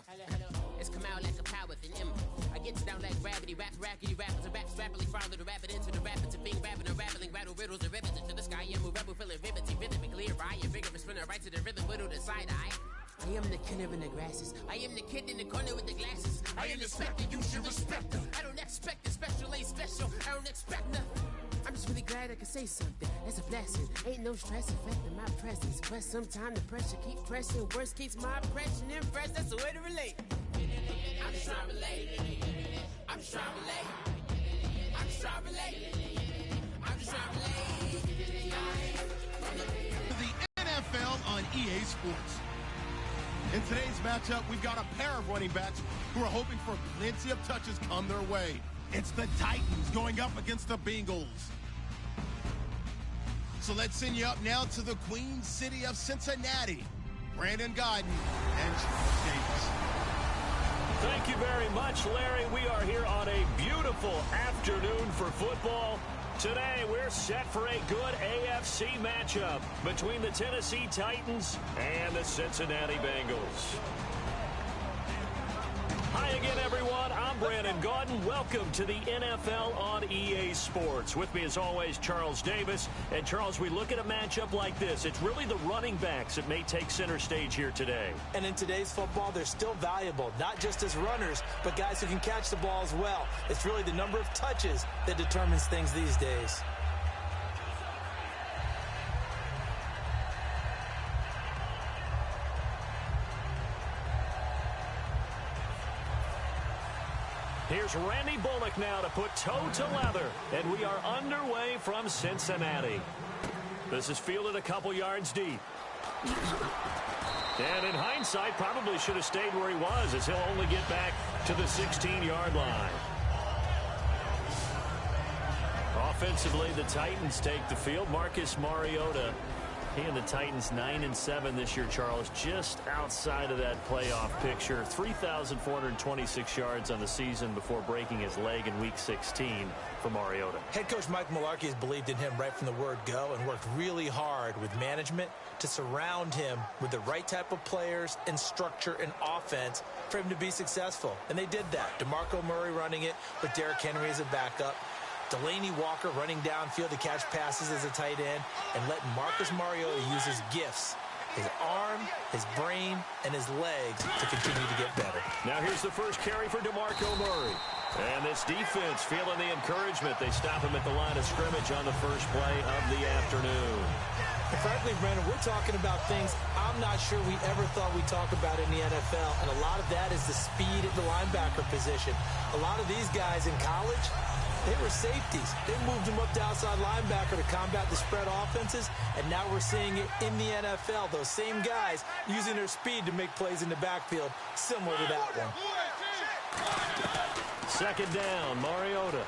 Hello. It's come out like a power within him. I get down like gravity, rackety rappers and raps rapidly follow the rapid into the rapids of being rapping and rattling, rattle riddles and rivets into the sky. I'm a rebel feeling vivid, clear eye, and vigorous spinner right to the rhythm, widow to side eye. I am the killer in the grasses. I am the kid in the corner with the glasses. I am the specter, you should respect them. I don't expect the special, ain't special. I don't expect nothing. I'm just really glad I can say something. That's a blessing. Ain't no stress affecting my presence. But sometimes the pressure keeps pressing. Worst keeps my impression impressed. That's the way to relate. I'm just trying to relate. I'm just trying to relate. I'm just trying to relate. I'm just trying to relate. The NFL on EA Sports. In today's matchup, we've got a pair of running backs who are hoping for plenty of touches come their way. It's the Titans going up against the Bengals. So let's send you up now to the Queen City of Cincinnati. Brandon Godden and Charles Davis. Thank you very much, Larry. We are here on a beautiful afternoon for football. Today, we're set for a good AFC matchup between the Tennessee Titans and the Cincinnati Bengals. Hi again, everyone. I'm Brandon Gaudin. Welcome to the NFL on EA Sports. With me, as always, Charles Davis. And, Charles, we look at a matchup like this. It's really the running backs that may take center stage here today. And in today's football, they're still valuable, not just as runners, but guys who can catch the ball as well. It's really the number of touches that determines things these days. Here's Randy Bullock now to put toe to leather, and we are underway from Cincinnati. This is fielded a couple yards deep. And in hindsight, probably should have stayed where he was, as he'll only get back to the 16-yard line. Offensively, the Titans take the field. Marcus Mariota, he and the Titans 9-7 this year, Charles, just outside of that playoff picture. 3,426 yards on the season before breaking his leg in Week 16 for Mariota. Head coach Mike Mularkey has believed in him right from the word go and worked really hard with management to surround him with the right type of players and structure and offense for him to be successful. And they did that. DeMarco Murray running it with Derrick Henry as a backup. Delaney Walker running downfield to catch passes as a tight end, and letting Marcus Mariota use his gifts, his arm, his brain, and his legs to continue to get better. Now here's the first carry for DeMarco Murray. And this defense feeling the encouragement. They stop him at the line of scrimmage on the first play of the afternoon. And frankly, Brandon, we're talking about things I'm not sure we ever thought we'd talk about in the NFL, and a lot of that is the speed at the linebacker position. A lot of these guys in college, they were safeties. They moved them up to outside linebacker to combat the spread offenses, and now we're seeing it in the NFL. Those same guys using their speed to make plays in the backfield, similar to that one. Second down, Mariota.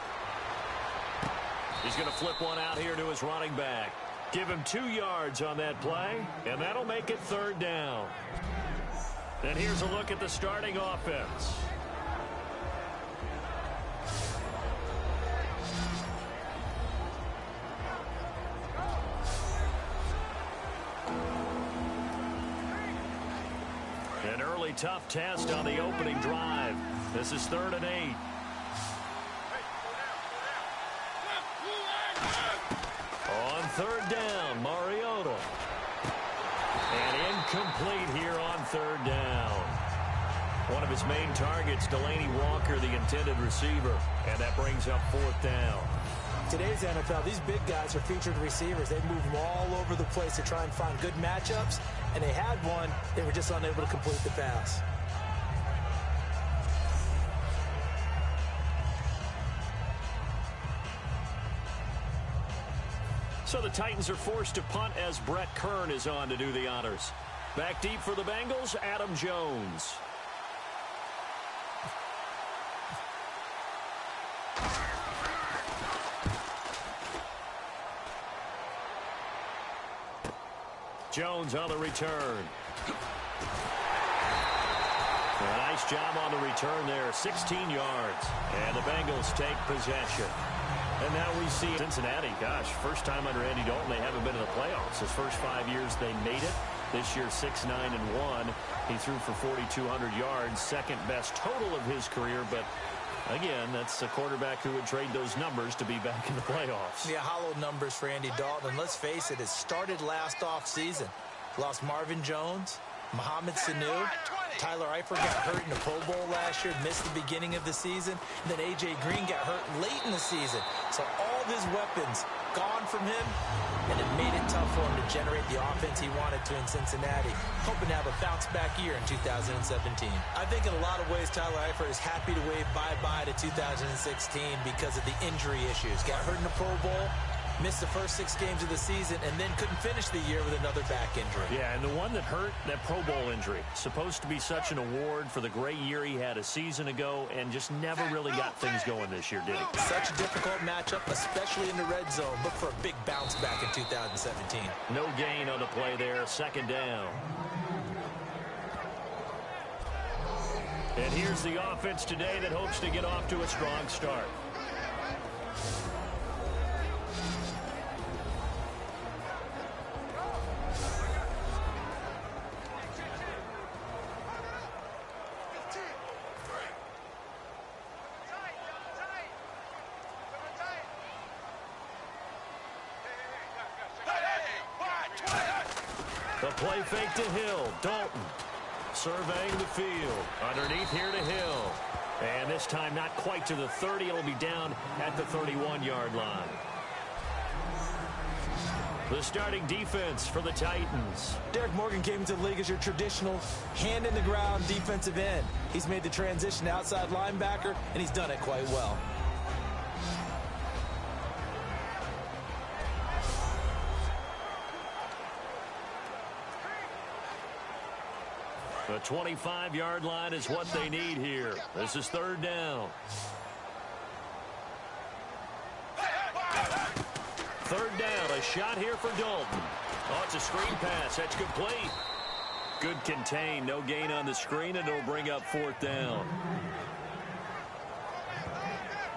He's going to flip one out here to his running back. Give him 2 yards on that play, and that'll make it third down. And here's a look at the starting offense. An early tough test on the opening drive. This is 3rd and 8. On 3rd down, Mariota. And incomplete here on 3rd down. One of his main targets, Delaney Walker, the intended receiver. And that brings up 4th down. Today's NFL, these big guys are featured receivers. They move them all over the place to try and find good matchups. And they had one. They were just unable to complete the pass. So the Titans are forced to punt as Brett Kern is on to do the honors. Back deep for the Bengals, Adam Jones. Jones on the return. A nice job on the return there, 16 yards. And the Bengals take possession. And now we see Cincinnati, gosh, first time under Andy Dalton, they haven't been in the playoffs. His first 5 years they made it. This year, 6-9-1. He threw for 4,200 yards, second best total of his career. But again, that's a quarterback who would trade those numbers to be back in the playoffs. Yeah, hollow numbers for Andy Dalton. And let's face it, it started last offseason. Lost Marvin Jones, Mohamed Sanu. Tyler Eifert got hurt in the Pro Bowl last year, missed the beginning of the season. And then A.J. Green got hurt late in the season. So all of his weapons gone from him, and it made it tough for him to generate the offense he wanted to in Cincinnati. Hoping to have a bounce-back year in 2017. I think in a lot of ways, Tyler Eifert is happy to wave bye-bye to 2016 because of the injury issues. Got hurt in the Pro Bowl, missed the first 6 games of the season, and then couldn't finish the year with another back injury. Yeah, and the one that hurt, that Pro Bowl injury. Supposed to be such an award for the great year he had a season ago, and just never really got things going this year, did he? Such a difficult matchup, especially in the red zone. Look for a big bounce back in 2017. No gain on the play there, second down. And here's the offense today that hopes to get off to a strong start. The play fake to Hill. Dalton surveying the field. Underneath here to Hill. And this time not quite to the 30. It'll be down at the 31-yard line. The starting defense for the Titans. Derek Morgan came into the league as your traditional hand-in-the-ground defensive end. He's made the transition to outside linebacker, and he's done it quite well. The 25-yard line is what they need here. This is third down. Third down, a shot here for Dalton. Oh, it's a screen pass. That's complete. Good contain. No gain on the screen, and it'll bring up fourth down.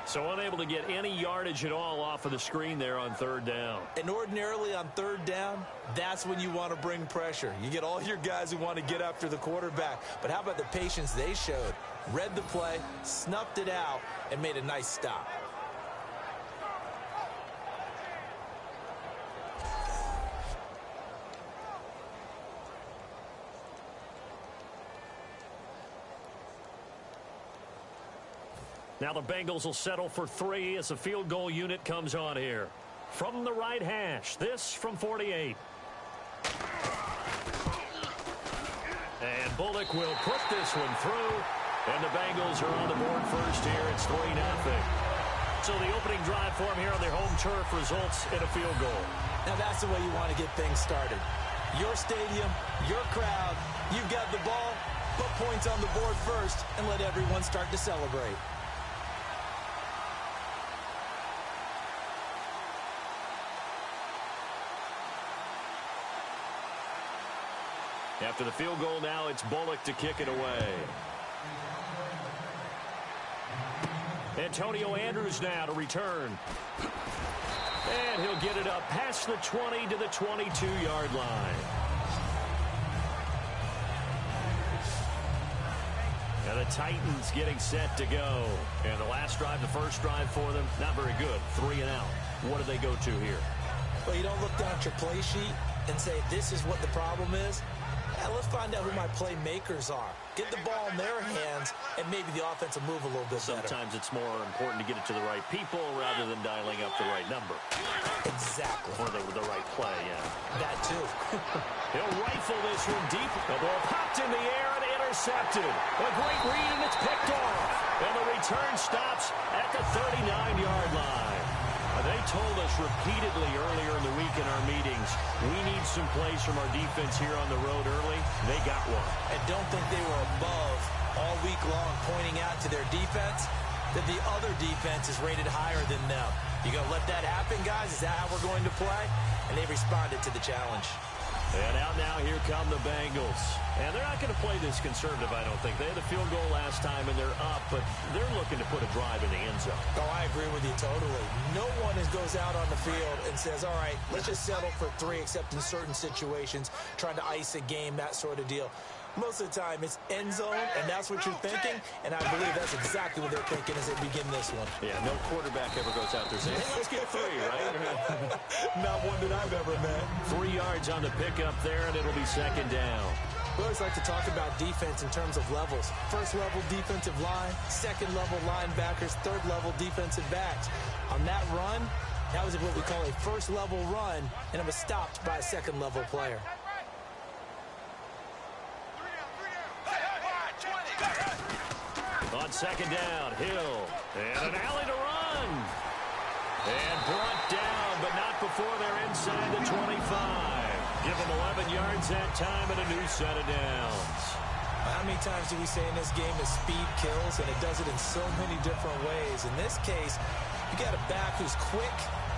So unable to get any yardage at all off of the screen there on third down. And ordinarily on third down, that's when you want to bring pressure. You get all your guys who want to get after the quarterback. But how about the patience they showed? Read the play, snuffed it out, and made a nice stop. Now the Bengals will settle for 3 as the field goal unit comes on here. From the right hash, this from 48. And Bullock will put this one through. And the Bengals are on the board first here. It's 3-0. So the opening drive for them here on their home turf results in a field goal. Now that's the way you want to get things started. Your stadium, your crowd, you've got the ball, put points on the board first, and let everyone start to celebrate. After the field goal now, it's Bullock to kick it away. Antonio Andrews now to return. And he'll get it up past the 20 to the 22-yard line. Now the Titans getting set to go. And the last drive, the first drive for them, not very good. 3 and out. What do they go to here? Well, you don't look down at your play sheet and say, this is what the problem is. Yeah, let's find out who my playmakers are. Get the ball in their hands, and maybe the offense will move a little bit better. Sometimes it's more important to get it to the right people rather than dialing up the right number. Exactly. Or the right play, yeah. That too. He'll rifle this one deep. The ball popped in the air and intercepted. A great read, and it's picked off. And the return stops at the 39-yard line. They told us repeatedly earlier in the week in our meetings, we need some plays from our defense here on the road early. They got one. And don't think they were above all week long pointing out to their defense that the other defense is rated higher than them. You going to let that happen, guys? Is that how we're going to play? And they responded to the challenge. And out now, here come the Bengals. And they're not going to play this conservative, I don't think. They had a field goal last time, and they're up, but they're looking to put a drive in the end zone. Oh, I agree with you totally. No one goes out on the field and says, all right, let's just settle for 3, except in certain situations, trying to ice a game, that sort of deal. Most of the time, it's end zone, and that's what you're thinking, and I believe that's exactly what they're thinking as they begin this one. Yeah, no quarterback ever goes out there saying, hey, let's get 3, right? Not one that I've ever met. 3 yards on the pickup there, and it'll be second down. We always like to talk about defense in terms of levels. First level defensive line, second level linebackers, third level defensive backs. On that run, that was what we call a first level run, and it was stopped by a second level player. On second down, Hill, and an alley to run. And brought down, but not before they're inside the 25. Give them 11 yards that time and a new set of downs. How many times do we say in this game that speed kills, and it does it in so many different ways? In this case, you got a back who's quick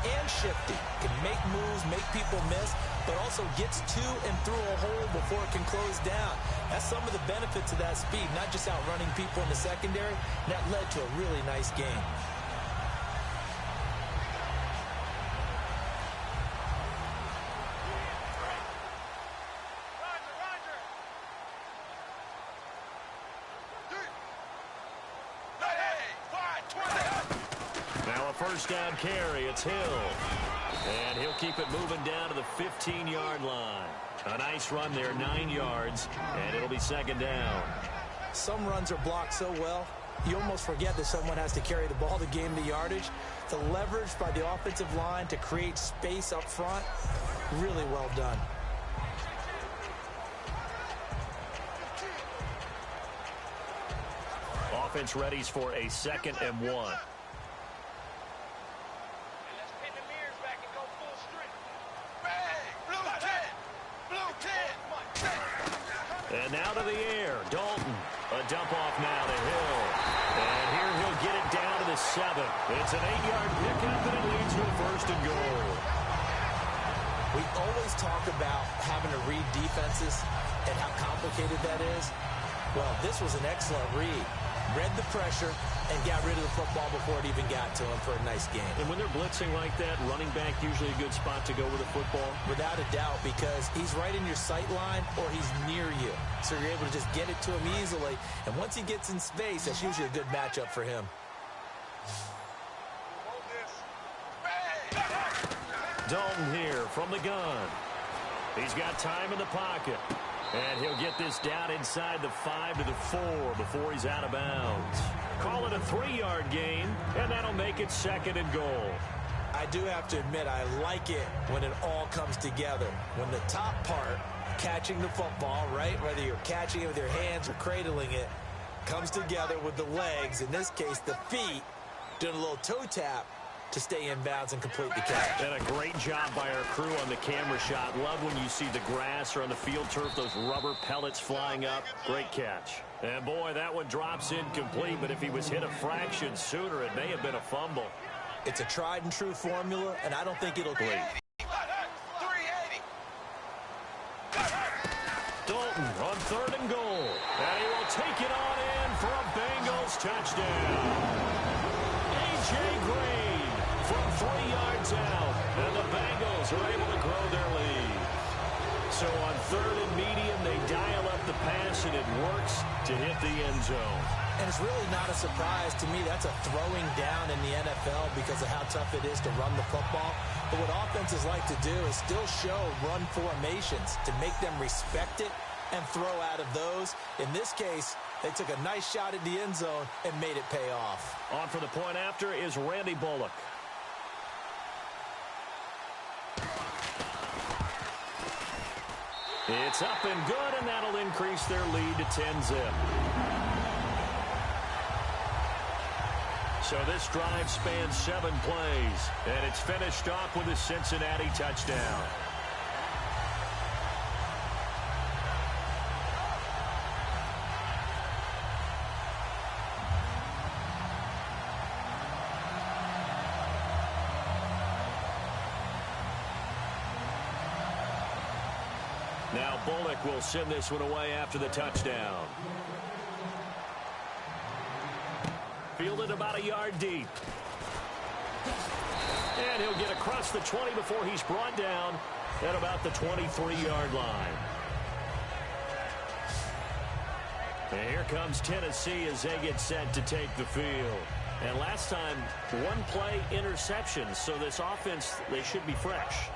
and shifty, can make moves, make people miss, but also gets to and through a hole before it can close down. That's some of the benefits of that speed, not just outrunning people in the secondary. That led to a really nice game. Now a first down carry, it's Hill. And he'll keep it moving down to the 15-yard line. A nice run there, 9 yards, and it'll be second down. Some runs are blocked so well, you almost forget that someone has to carry the ball to gain the yardage. The leverage by the offensive line to create space up front, really well done. Offense readies for a 2nd and 1. And now to the air, Dalton. A dump off now to Hill. And here he'll get it down to the 7. It's an 8-yard pickup, and it leads to a 1st and goal. We always talk about having to read defenses and how complicated that is. Well, this was an excellent read. Read the pressure and got rid of the football before it even got to him for a nice game. And when they're blitzing like that, running back usually a good spot to go with the football? Without a doubt, because he's right in your sight line or he's near you. So you're able to just get it to him easily. And once he gets in space, that's usually a good matchup for him. Dalton here from the gun. He's got time in the pocket. And he'll get this down inside the 5 to the 4 before he's out of bounds. Call it a 3-yard gain, and that'll make it 2nd and goal. I do have to admit, I like it when it all comes together. When the top part, catching the football, right, whether you're catching it with your hands or cradling it, comes together with the legs, in this case the feet, doing a little toe tap to stay in bounds and complete the catch. And a great job by our crew on the camera shot. Love when you see the grass or on the field turf, those rubber pellets flying up. Great catch. And boy, that one drops incomplete, but if he was hit a fraction sooner, it may have been a fumble. It's a tried and true formula, and I don't think it'll be. Dalton on 3rd and goal. And he will take it on in for a Bengals touchdown. A.J. Green from 3 yards out, and the Bengals are able to grow their lead. So on 3rd and medium, they dial up the pass, and it works to hit the end zone. And it's really not a surprise to me. That's a throwing down in the NFL because of how tough it is to run the football. But what offenses like to do is still show run formations to make them respect it and throw out of those. In this case, they took a nice shot at the end zone and made it pay off. On for the point after is Randy Bullock. It's up and good, and that'll increase their lead to 10-zip. So this drive spans 7 plays, and it's finished off with a Cincinnati touchdown. Now Bullock will send this one away after the touchdown. Fielded about a yard deep. And he'll get across the 20 before he's brought down at about the 23-yard line. And here comes Tennessee as they get set to take the field. And last time, one-play interception. So this offense, they should be fresh.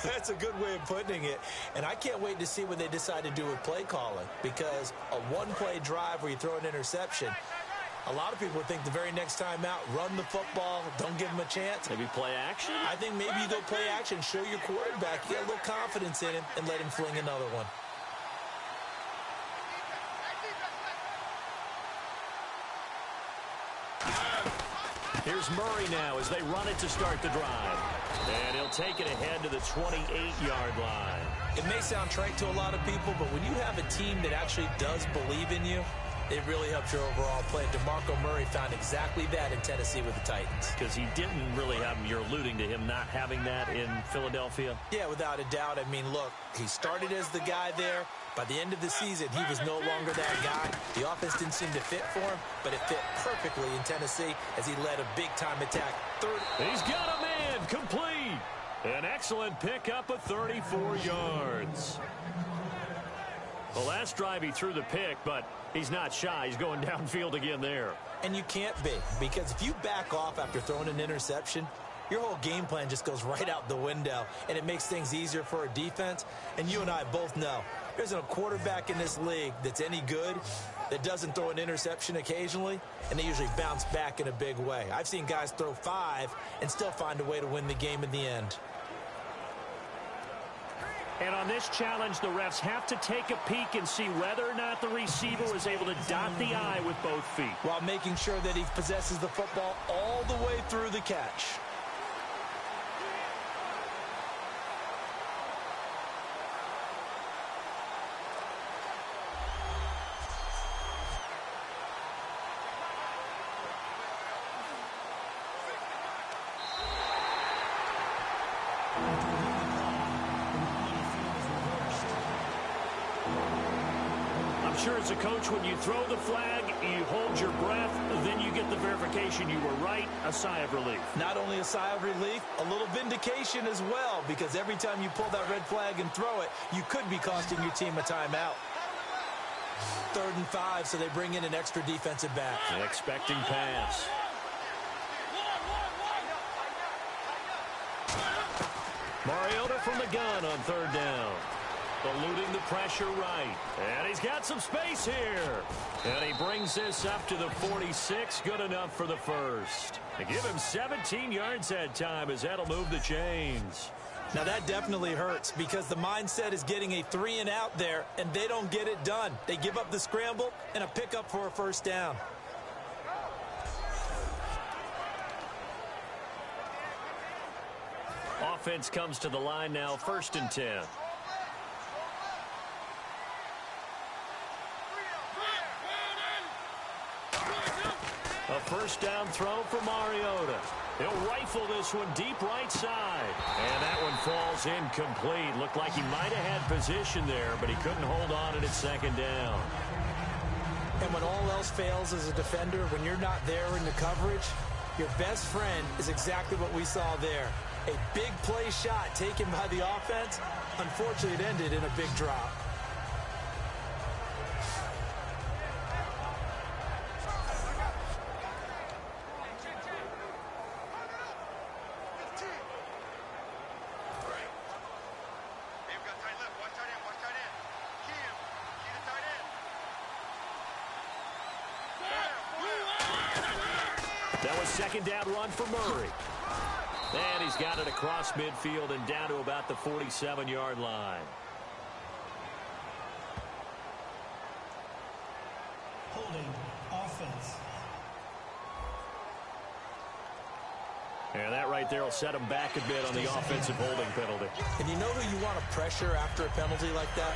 That's a good way of putting it. And I can't wait to see what they decide to do with play calling. Because a one-play drive where you throw an interception, a lot of people think the very next time out, run the football, don't give them a chance. Maybe play action? I think maybe you go play action, show your quarterback, get a little confidence in him, and let him fling another one. Here's Murray now as they run it to start the drive. And he'll take it ahead to the 28-yard line. It may sound trite to a lot of people, but when you have a team that actually does believe in you, it really helps your overall play. DeMarco Murray found exactly that in Tennessee with the Titans. Because he didn't really have him. You're alluding to him not having that in Philadelphia? Yeah, without a doubt. I mean, look, he started as the guy there. By the end of the season, he was no longer that guy. The offense didn't seem to fit for him, but it fit perfectly in Tennessee as he led a big-time attack. He's got a man complete. An excellent pickup of 34 yards. The last drive he threw the pick, but he's not shy. He's going downfield again there. And you can't be, because if you back off after throwing an interception, your whole game plan just goes right out the window, and it makes things easier for a defense. And you and I both know there's a quarterback in this league that's any good that doesn't throw an interception occasionally, and they usually bounce back in a big way. I've seen guys throw 5 and still find a way to win the game in the end. And on this challenge, the refs have to take a peek and see whether or not the receiver was able to dot the I with both feet, while making sure that he possesses the football all the way through the catch. Sure, as a coach, when you throw the flag, you hold your breath, then you get the verification you were right, a sigh of relief. Not only a sigh of relief, a little vindication as well, because every time you pull that red flag and throw it, you could be costing your team a timeout. 3rd and 5, so they bring in an extra defensive back. An expecting pass. Mariota from the gun on 3rd down. Eluding the pressure right. And he's got some space here. And he brings this up to the 46. Good enough for the first. They give him 17 yards that time as that'll move the chains. Now that definitely hurts because the mindset is getting a 3 and out there, and they don't get it done. They give up the scramble and a pickup for a first down. Offense comes to the line now, 1st and 10. A first down throw for Mariota. He'll rifle this one deep right side. And that one falls incomplete. Looked like he might have had position there, but he couldn't hold on at 2nd down. And when all else fails as a defender, when you're not there in the coverage, your best friend is exactly what we saw there. A big play shot taken by the offense. Unfortunately, it ended in a big drop. That was 2nd down run for Murray. And he's got it across midfield and down to about the 47-yard line. Holding offense. And that right there will set him back a bit on the offensive holding penalty. And you know who you want to pressure after a penalty like that?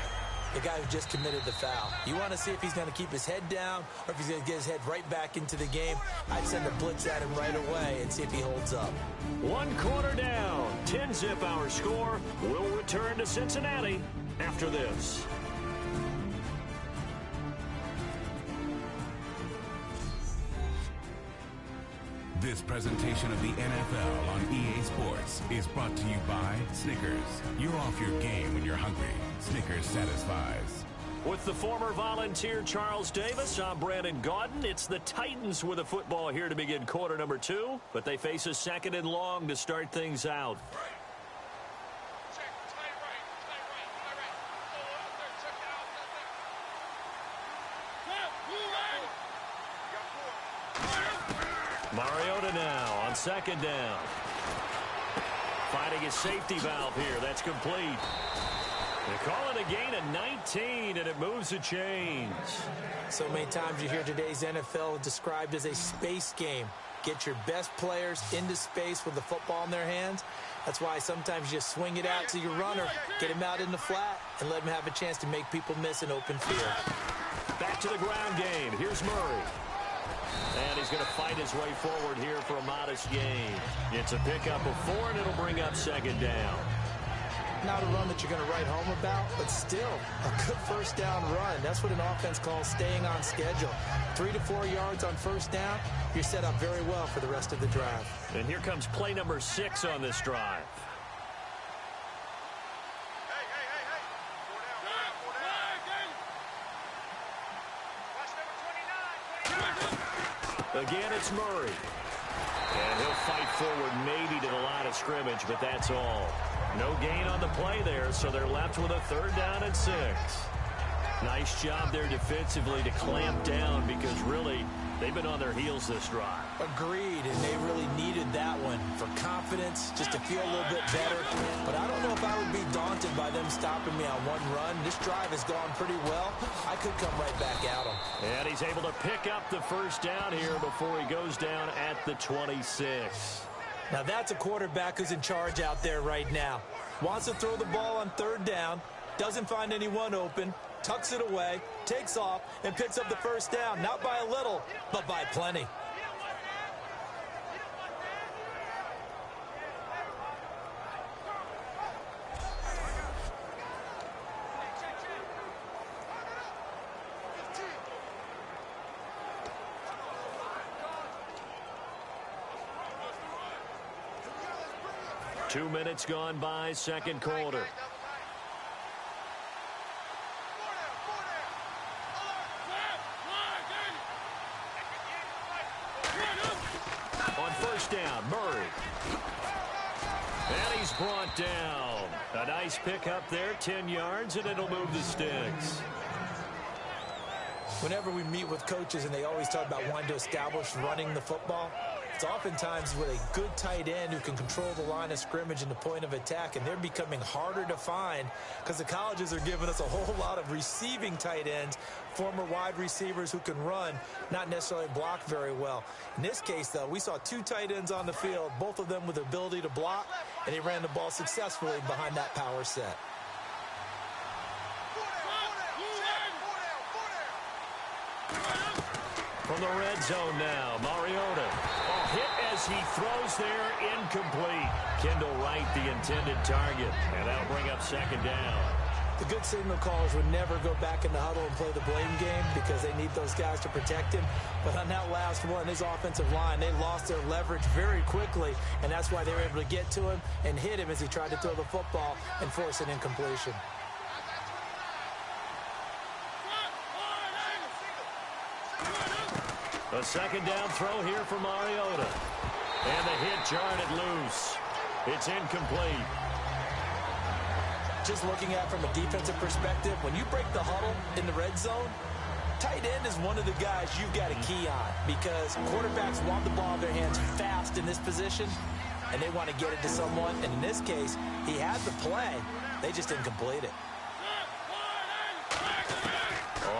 The guy who just committed the foul. You want to see if he's going to keep his head down or if he's going to get his head right back into the game. I'd send a blitz at him right away and see if he holds up. 1 quarter down. 10-zip our score. We'll return to Cincinnati after this. This presentation of the NFL on EA Sports is brought to you by Snickers. You're off your game when you're hungry. Snickers satisfies. With the former Volunteer Charles Davis, I'm Brandon Gaudin. It's the Titans with the football here to begin quarter number 2, but they face a 2nd and long to start things out. Mariota now on 2nd down. Finding his safety valve here. That's complete. They call it a gain of 19, and it moves the chains. So many times you hear today's NFL described as a space game. Get your best players into space with the football in their hands. That's why sometimes you just swing it out to your runner, get him out in the flat, and let him have a chance to make people miss an open field. Back to the ground game. Here's Murray. And he's going to fight his way forward here for a modest gain. It's a pickup of 4, and it'll bring up 2nd down. Not a run that you're going to write home about, but still a good 1st down run. That's what an offense calls staying on schedule. 3 to 4 yards on 1st down, you're set up very well for the rest of the drive. And here comes play number 6 on this drive. Again, it's Murray. And he'll fight forward maybe to the line of scrimmage, but that's all. No gain on the play there, so they're left with a 3rd down and 6. Nice job there defensively to clamp down because really they've been on their heels this drive. Agreed, and they really needed that one for confidence, just to feel a little bit better. But I don't know if I would be daunted by them stopping me on one run. This drive has gone pretty well. I could come right back at them. And he's able to pick up the 1st down here before he goes down at the 26. Now that's a quarterback who's in charge out there right now. Wants to throw the ball on 3rd down, doesn't find anyone open, tucks it away, takes off, and picks up the 1st down. Not by a little, but by plenty. Two minutes gone by, 2nd quarter. On 1st down, Murray. And he's brought down. A nice pickup there, 10 yards, and it'll move the sticks. Whenever we meet with coaches and they always talk about wanting to establish running the football, it's oftentimes with a good tight end who can control the line of scrimmage and the point of attack, and they're becoming harder to find because the colleges are giving us a whole lot of receiving tight ends, former wide receivers who can run, not necessarily block very well. In this case, though, we saw 2 tight ends on the field, both of them with the ability to block, and they ran the ball successfully behind that power set. From the red zone now, Mariota. Hit as he throws there, incomplete. Kendall Wright, the intended target, and that'll bring up 2nd down. The good signal callers would never go back in the huddle and play the blame game because they need those guys to protect him. But on that last one, his offensive line, they lost their leverage very quickly, and that's why they were able to get to him and hit him as he tried to throw the football and force an incompletion. A 2nd down throw here for Mariota. And the hit jarred it loose. It's incomplete. Just looking at it from a defensive perspective, when you break the huddle in the red zone, tight end is one of the guys you've got a key on because quarterbacks want the ball in their hands fast in this position, and they want to get it to someone. And in this case, he had the play. They just didn't complete it.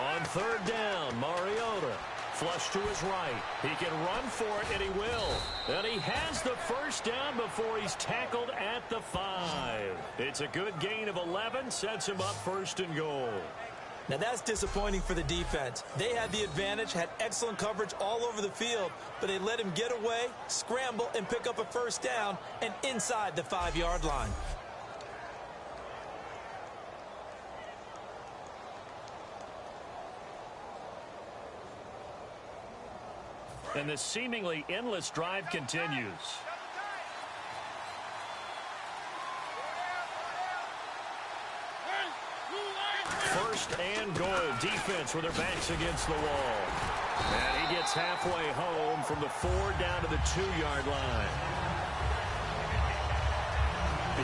On 3rd down, Mariota. Flush to his right. He can run for it, and he will. And he has the 1st down before he's tackled at the 5. It's a good gain of 11, sets him up 1st and goal. Now that's disappointing for the defense. They had the advantage, had excellent coverage all over the field, but they let him get away, scramble, and pick up a 1st down, and inside the 5-yard line. And this seemingly endless drive continues. First and goal. Defense with their backs against the wall. And he gets halfway home from the 4 down to the 2-yard line.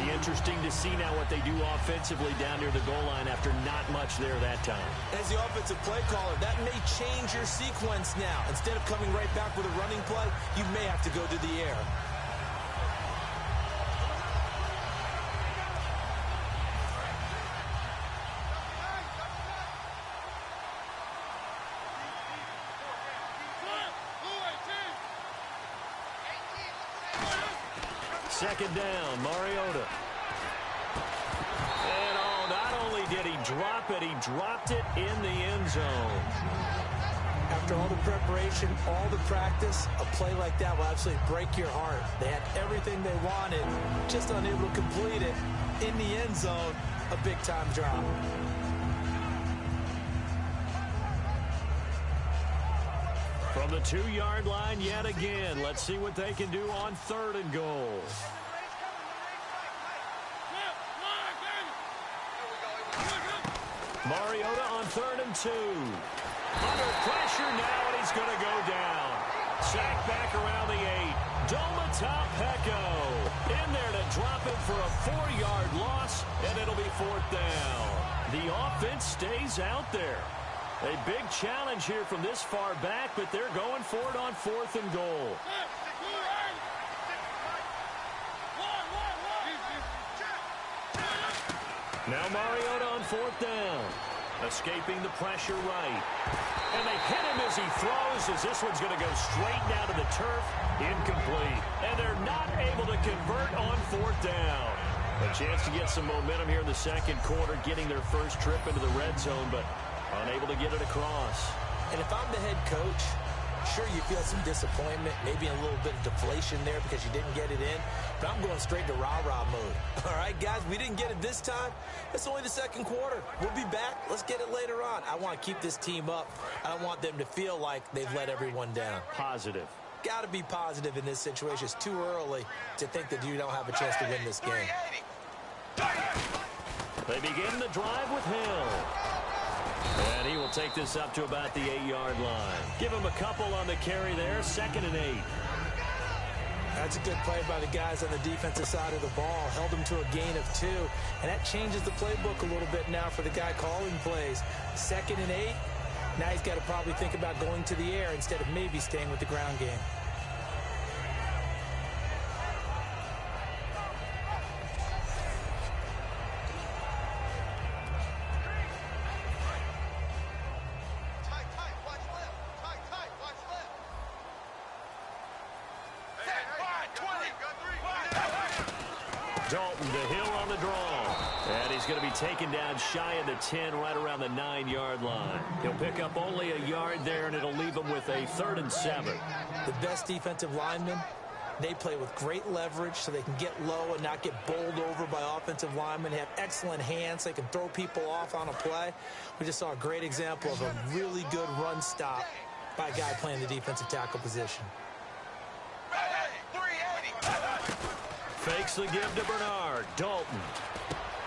Be interesting to see now what they do offensively down near the goal line after not much there that time. As the offensive play caller, that may change your sequence now. Instead of coming right back with a running play, you may have to go to the air. Second down, Mariota. And not only did he drop it, he dropped it in the end zone. After all the preparation, all the practice, a play like that will absolutely break your heart. They had everything they wanted, just unable to complete it. In the end zone, a big-time drop. From the 2-yard line yet again. Let's see what they can do on 3rd and goal. Mariota on 3rd and 2. Under pressure now, and he's going to go down. Sacked back around the 8. Domatop Peko in there to drop it for a 4-yard loss, and it'll be 4th down. The offense stays out there. A big challenge here from this far back, but they're going for it on 4th and goal. Now Mariota on 4th down. Escaping the pressure right. And they hit him as he throws, as this one's going to go straight down to the turf. Incomplete. And they're not able to convert on 4th down. A chance to get some momentum here in the second quarter, getting their first trip into the red zone, but unable to get it across. And if I'm the head coach, sure, you feel some disappointment, maybe a little bit of deflation there because you didn't get it in, but I'm going straight to rah-rah mode. All right, guys, we didn't get it this time. It's only the second quarter. We'll be back. Let's get it later on. I want to keep this team up. I don't want them to feel like they've let everyone down. Positive. Got to be positive in this situation. It's too early to think that you don't have a chance to win this game. They begin the drive with Hill. And he will take this up to about the 8-yard line. Give him a couple on the carry there. 2nd and 8. That's a good play by the guys on the defensive side of the ball. Held him to a gain of 2. And that changes the playbook a little bit now for the guy calling plays. 2nd and 8. Now he's got to probably think about going to the air instead of maybe staying with the ground game. Dalton to Hill on the draw. And he's going to be taken down shy of the 10, right around the 9-yard line. He'll pick up only a yard there, and it'll leave him with a 3rd and 7. The best defensive linemen, they play with great leverage so they can get low and not get bowled over by offensive linemen. They have excellent hands. They can throw people off on a play. We just saw a great example of a really good run stop by a guy playing the defensive tackle position. Fakes the give to Bernard. Dalton.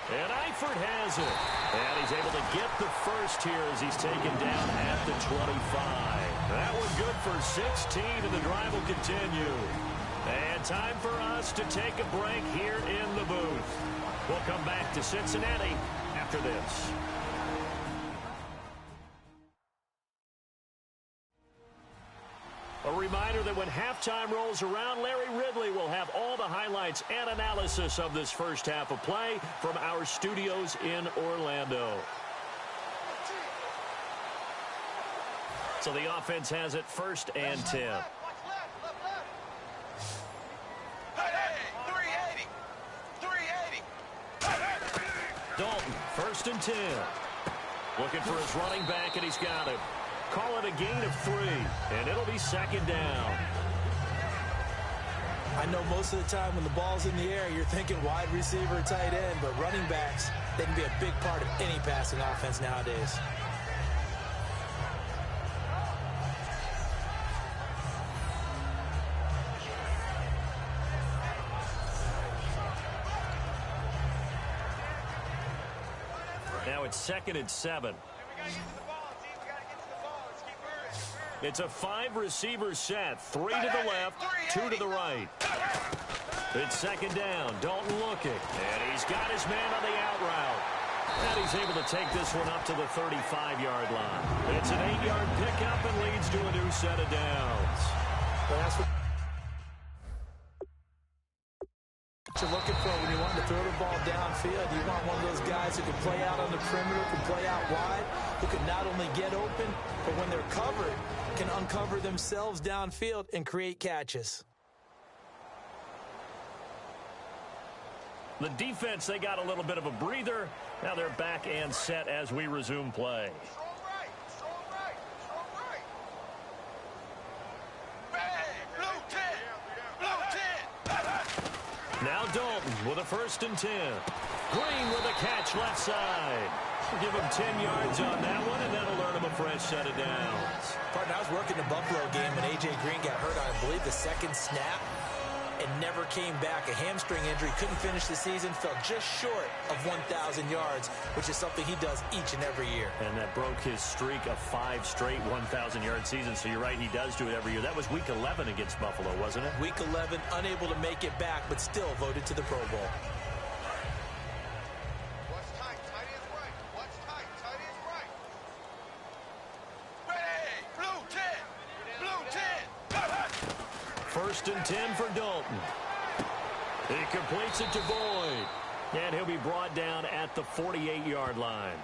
And Eifert has it. And he's able to get the first here as he's taken down at the 25. That was good for 16, and the drive will continue. And time for us to take a break here in the booth. We'll come back to Cincinnati after this. A reminder that when halftime rolls around, Larry Ridley will have all the highlights and analysis of this first half of play from our studios in Orlando. So the offense has it 1st and 10. Dalton, 1st and 10. Looking for his running back, and he's got it. Call it a gain of 3, and it'll be 2nd down. I know most of the time when the ball's in the air, you're thinking wide receiver, tight end, but running backs, they can be a big part of any passing offense nowadays. Now it's 2nd and 7. It's a 5-receiver set. 3 to the left, 2 to the right. It's 2nd down. Dalton looking. And he's got his man on the out route. And he's able to take this one up to the 35-yard line. It's an 8-yard pickup and leads to a new set of downs. Well, that's what you're looking for when you want to throw the ball downfield. You want one of those guys who can play out on the perimeter, can play out wide, who can not only get open, but when they're covered, can uncover themselves downfield and create catches. The defense, they got a little bit of a breather. Now they're back and set as we resume play. Now Dalton with a 1st and 10. Green with a catch left side. We'll give him 10 yards on that one, and that'll earn him a fresh set of downs. Partner, I was working the Buffalo game when A.J. Green got hurt on, I believe, the 2nd snap and never came back. A hamstring injury, couldn't finish the season, fell just short of 1,000 yards, which is something he does each and every year. And that broke his streak of 5 straight 1,000-yard seasons, so you're right, he does do it every year. That was Week 11 against Buffalo, wasn't it? Week 11, unable to make it back, but still voted to the Pro Bowl. What's tight? Tight is right. What's tight? Tight is right. Ready! Blue 10! Blue 10! 1st and 10 for Dalton. He completes it to Boyd. And he'll be brought down at the 48-yard line.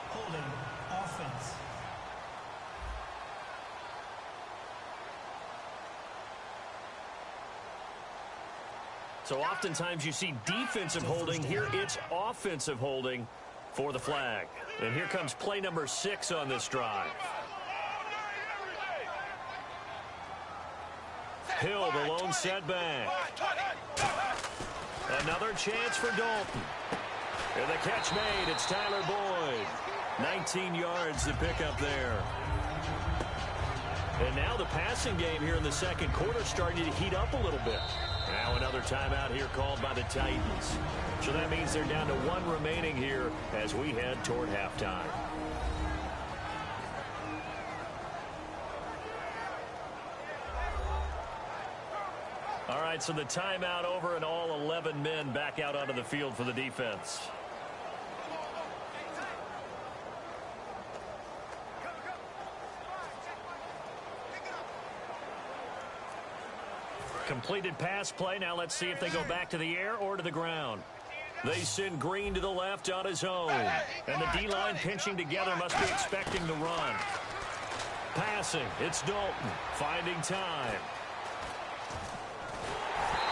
Holding offense. So oftentimes you see defensive holding. Here it's offensive holding for the flag. And here comes play number 6 on this drive. Hill, the lone setback. Another chance for Dalton. And the catch made. It's Tyler Boyd. 19 yards to pick up there. And now the passing game here in the 2nd quarter starting to heat up a little bit. Now another timeout here called by the Titans. So that means they're down to 1 remaining here as we head toward halftime. All right, so the timeout over and all 11 men back out onto the field for the defense. Completed pass play. Now let's see if they go back to the air or to the ground. They send Green to the left on his own. And the D-line pinching together must be expecting the run. Passing, it's Dalton finding time.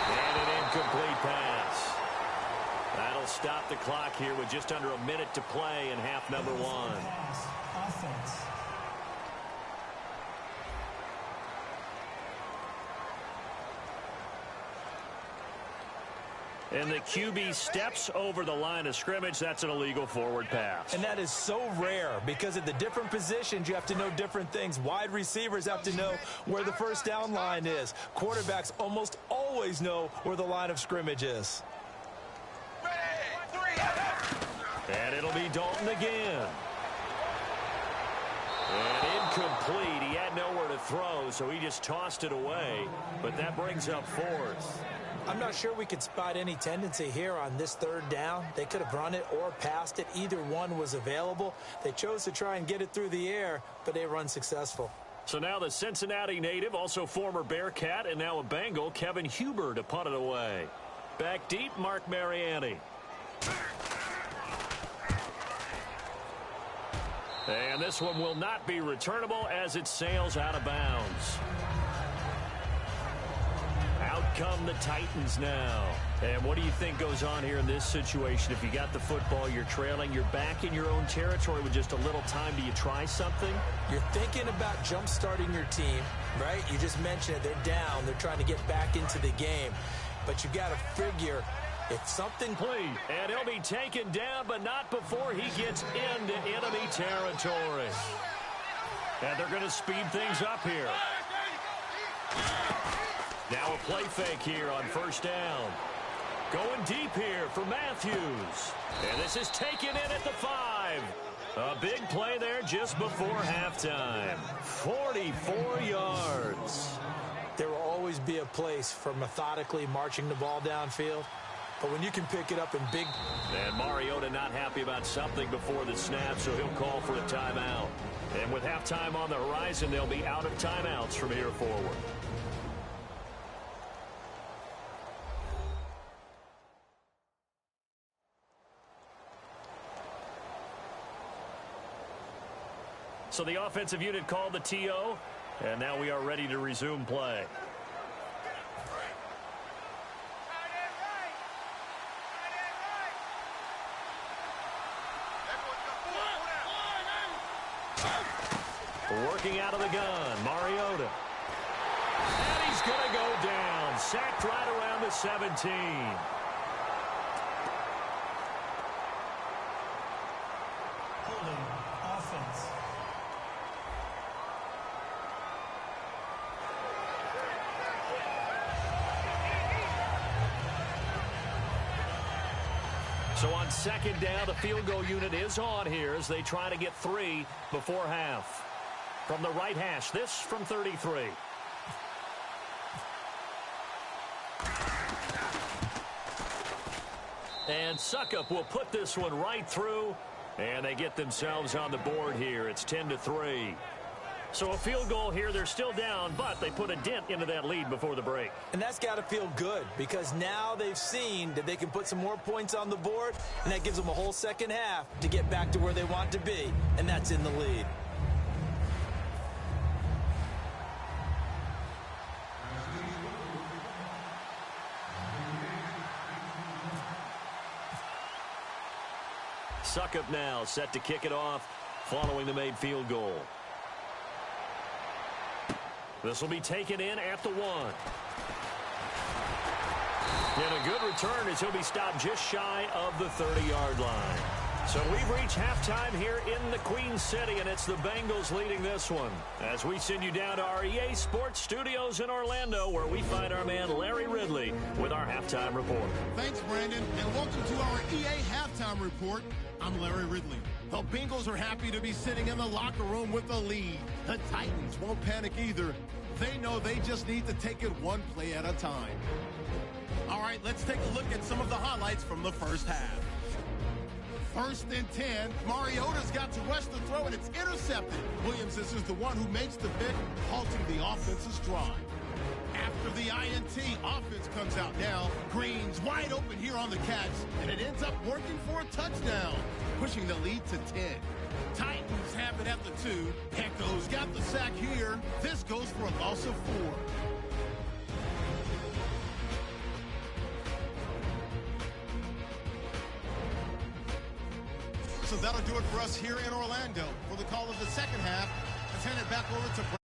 And an incomplete pass. That'll stop the clock here with just under a minute to play in half number 1. Offense. And the QB steps over the line of scrimmage. That's an illegal forward pass. And that is so rare because at the different positions, you have to know different things. Wide receivers have to know where the first down line is. Quarterbacks almost always know where the line of scrimmage is. And it'll be Dalton again. And incomplete. He had nowhere to throw, so he just tossed it away. But that brings up 4th. I'm not sure we could spot any tendency here on this 3rd down. They could have run it or passed it. Either one was available. They chose to try and get it through the air, but they were unsuccessful. So now the Cincinnati native, also former Bearcat, and now a Bengal, Kevin Huber, to punt it away. Back deep, Mark Mariani. And this one will not be returnable as it sails out of bounds. Out come the Titans now. And what do you think goes on here in this situation? If you got the football, you're trailing, you're back in your own territory with just a little time. Do you try something? You're thinking about jump-starting your team, right? You just mentioned it. They're down. They're trying to get back into the game. But you got to figure if something... And he'll be taken down, but not before he gets into enemy territory. And they're going to speed things up here. Now a play fake here on 1st down. Going deep here for Matthews. And this is taken in at the 5. A big play there just before halftime. 44 yards. There will always be a place for methodically marching the ball downfield. But when you can pick it up in big... And Mariota not happy about something before the snap, so he'll call for a timeout. And with halftime on the horizon, they'll be out of timeouts from here forward. So the offensive unit called the TO, and now we are ready to resume play. Working out of the gun, Mariota. And he's going to go down. Sacked right around the 17. Holding. Offense. So on second down, the field goal unit is on here as they try to get 3 before half. From the right hash, this from 33. And Suckup will put this one right through, and they get themselves on the board here. It's 10-3. So a field goal here. They're still down, but they put a dent into that lead before the break. And that's got to feel good because now they've seen that they can put some more points on the board, and that gives them a whole second half to get back to where they want to be, and that's in the lead. Suckup now set to kick it off following the made field goal. This will be taken in at the 1. And a good return as he'll be stopped just shy of the 30-yard line. So we've reached halftime here in the Queen City, and it's the Bengals leading this one. As we send you down to our EA Sports Studios in Orlando, where we find our man Larry Ridley with our halftime report. Thanks, Brandon, and welcome to our EA Halftime Report. I'm Larry Ridley. The Bengals are happy to be sitting in the locker room with the lead. The Titans won't panic either. They know they just need to take it one play at a time. All right, let's take a look at some of the highlights from the first half. 1st and 10. Mariota's got to rush the throw, and it's intercepted. Williams is the one who makes the pick, halting the offense's drive. After the INT, offense comes out now. Green's wide open here on the catch, and it ends up working for a touchdown, pushing the lead to 10. Titans have it at the 2. Echo's got the sack here. This goes for a loss of 4. So that'll do it for us here in Orlando. For the call of the second half, let's hand it back over to